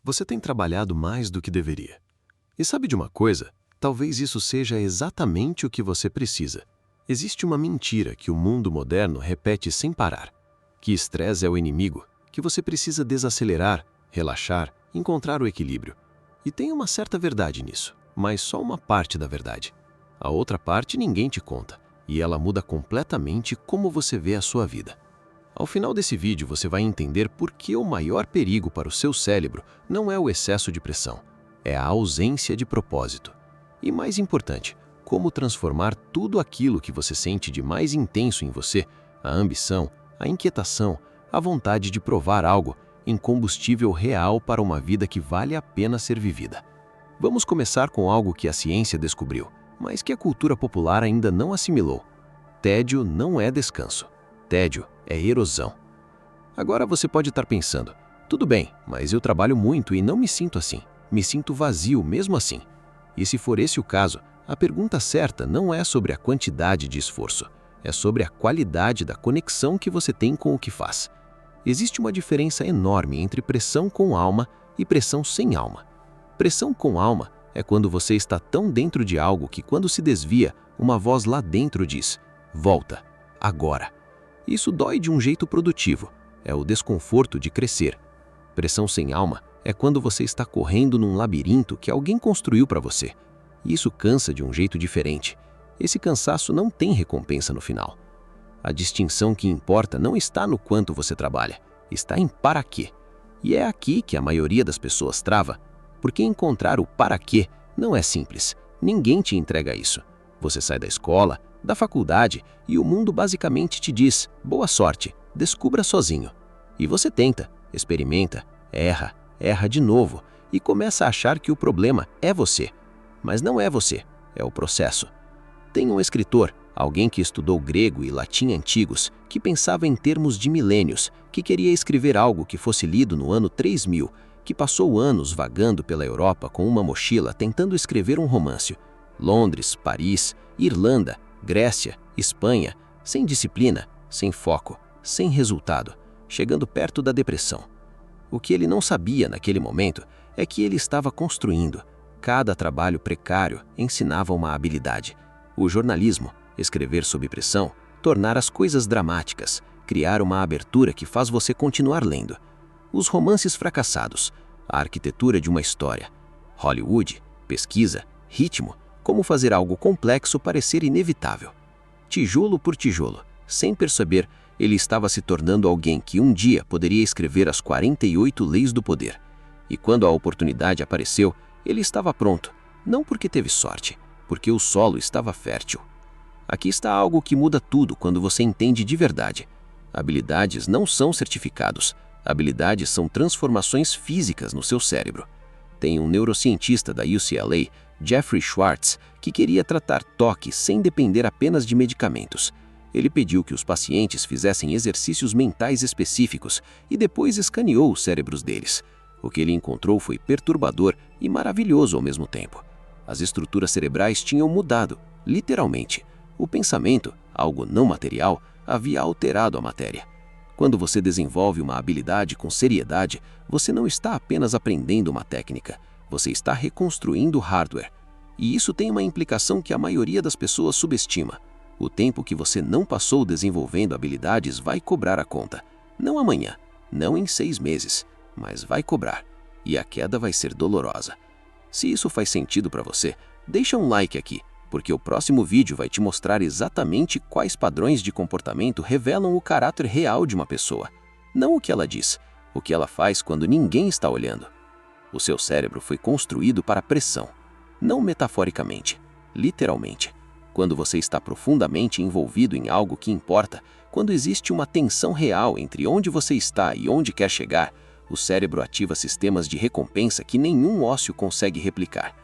Você tem trabalhado mais do que deveria. E sabe de uma coisa? Talvez isso seja exatamente o que você precisa. Existe uma mentira que o mundo moderno repete sem parar: que estresse é o inimigo, que você precisa desacelerar, relaxar, encontrar o equilíbrio. E tem uma certa verdade nisso, mas só uma parte da verdade. A outra parte ninguém te conta, e ela muda completamente como você vê a sua vida. Ao final desse vídeo você vai entender por que o maior perigo para o seu cérebro não é o excesso de pressão, é a ausência de propósito. E mais importante, como transformar tudo aquilo que você sente de mais intenso em você, a ambição, a inquietação, a vontade de provar algo, em combustível real para uma vida que vale a pena ser vivida. Vamos começar com algo que a ciência descobriu, mas que a cultura popular ainda não assimilou. Tédio não é descanso. Tédio é erosão. Agora você pode estar pensando: tudo bem, mas eu trabalho muito e não me sinto assim. Me sinto vazio mesmo assim. E se for esse o caso, a pergunta certa não é sobre a quantidade de esforço, é sobre a qualidade da conexão que você tem com o que faz. Existe uma diferença enorme entre pressão com alma e pressão sem alma. Pressão com alma é quando você está tão dentro de algo que, quando se desvia, uma voz lá dentro diz: volta, agora. Isso dói de um jeito produtivo, é o desconforto de crescer. Pressão sem alma é quando você está correndo num labirinto que alguém construiu para você. E isso cansa de um jeito diferente. Esse cansaço não tem recompensa no final. A distinção que importa não está no quanto você trabalha, está em para quê. E é aqui que a maioria das pessoas trava, porque encontrar o para quê não é simples. Ninguém te entrega isso. Você sai da escola, da faculdade, e o mundo basicamente te diz: boa sorte, descubra sozinho. E você tenta, experimenta, erra de novo e começa a achar que o problema é você. Mas não é você, é o processo. Tem um escritor, alguém que estudou grego e latim antigos, que pensava em termos de milênios, que queria escrever algo que fosse lido no ano 3000, que passou anos vagando pela Europa com uma mochila tentando escrever um romance. Londres, Paris, Irlanda, Grécia, Espanha, sem disciplina, sem foco, sem resultado, chegando perto da depressão. O que ele não sabia naquele momento é que ele estava construindo. Cada trabalho precário ensinava uma habilidade. O jornalismo, escrever sob pressão, tornar as coisas dramáticas, criar uma abertura que faz você continuar lendo. Os romances fracassados, a arquitetura de uma história. Hollywood, pesquisa, ritmo, como fazer algo complexo parecer inevitável. Tijolo por tijolo, sem perceber, ele estava se tornando alguém que um dia poderia escrever as 48 leis do poder. E quando a oportunidade apareceu, ele estava pronto, não porque teve sorte, porque o solo estava fértil. Aqui está algo que muda tudo quando você entende de verdade. Habilidades não são certificados, habilidades são transformações físicas no seu cérebro. Tem um neurocientista da UCLA, Jeffrey Schwartz, que queria tratar toque sem depender apenas de medicamentos. Ele pediu que os pacientes fizessem exercícios mentais específicos e depois escaneou os cérebros deles. O que ele encontrou foi perturbador e maravilhoso ao mesmo tempo. As estruturas cerebrais tinham mudado, literalmente. O pensamento, algo não material, havia alterado a matéria. Quando você desenvolve uma habilidade com seriedade, você não está apenas aprendendo uma técnica, você está reconstruindo hardware. E isso tem uma implicação que a maioria das pessoas subestima. O tempo que você não passou desenvolvendo habilidades vai cobrar a conta. Não amanhã, não em 6 meses, mas vai cobrar. E a queda vai ser dolorosa. Se isso faz sentido para você, deixa um like aqui, porque o próximo vídeo vai te mostrar exatamente quais padrões de comportamento revelam o caráter real de uma pessoa. Não o que ela diz, o que ela faz quando ninguém está olhando. O seu cérebro foi construído para pressão, não metaforicamente, literalmente. Quando você está profundamente envolvido em algo que importa, quando existe uma tensão real entre onde você está e onde quer chegar, o cérebro ativa sistemas de recompensa que nenhum ócio consegue replicar.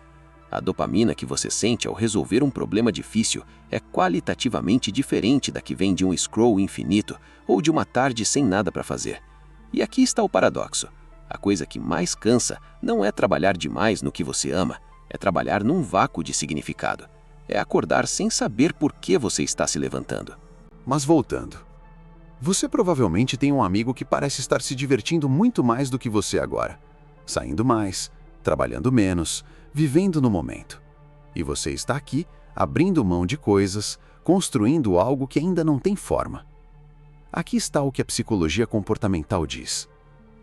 A dopamina que você sente ao resolver um problema difícil é qualitativamente diferente da que vem de um scroll infinito ou de uma tarde sem nada para fazer. E aqui está o paradoxo. A coisa que mais cansa não é trabalhar demais no que você ama, é trabalhar num vácuo de significado. É acordar sem saber por que você está se levantando. Mas voltando. Você provavelmente tem um amigo que parece estar se divertindo muito mais do que você agora. saindo mais, trabalhando menos, vivendo no momento. E você está aqui, abrindo mão de coisas, construindo algo que ainda não tem forma. Aqui está o que a psicologia comportamental diz.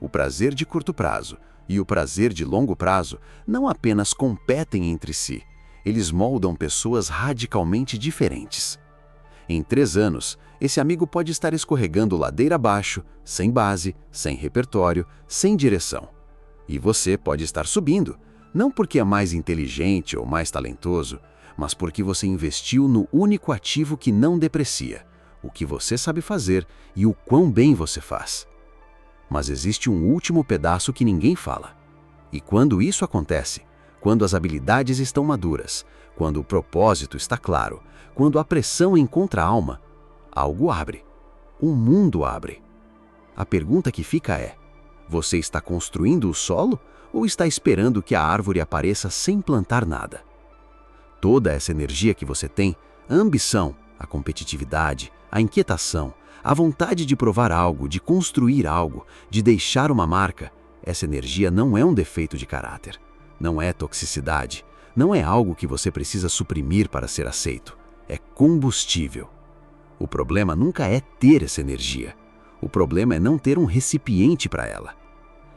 O prazer de curto prazo e o prazer de longo prazo não apenas competem entre si, eles moldam pessoas radicalmente diferentes. Em 3 anos, esse amigo pode estar escorregando ladeira abaixo, sem base, sem repertório, sem direção. E você pode estar subindo, não porque é mais inteligente ou mais talentoso, mas porque você investiu no único ativo que não deprecia, o que você sabe fazer e o quão bem você faz. Mas existe um último pedaço que ninguém fala. E quando isso acontece, quando as habilidades estão maduras, quando o propósito está claro, quando a pressão encontra a alma, algo abre. Um mundo abre. A pergunta que fica é: você está construindo o solo ou está esperando que a árvore apareça sem plantar nada? Toda essa energia que você tem, a ambição, a competitividade, a inquietação, a vontade de provar algo, de construir algo, de deixar uma marca, essa energia não é um defeito de caráter, não é toxicidade, não é algo que você precisa suprimir para ser aceito, é combustível. O problema nunca é ter essa energia, o problema é não ter um recipiente para ela.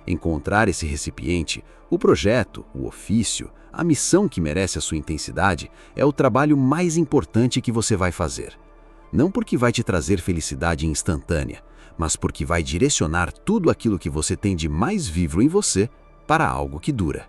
Encontrar esse recipiente, o projeto, o ofício, a missão que merece a sua intensidade é o trabalho mais importante que você vai fazer. Não porque vai te trazer felicidade instantânea, mas porque vai direcionar tudo aquilo que você tem de mais vivo em você para algo que dura.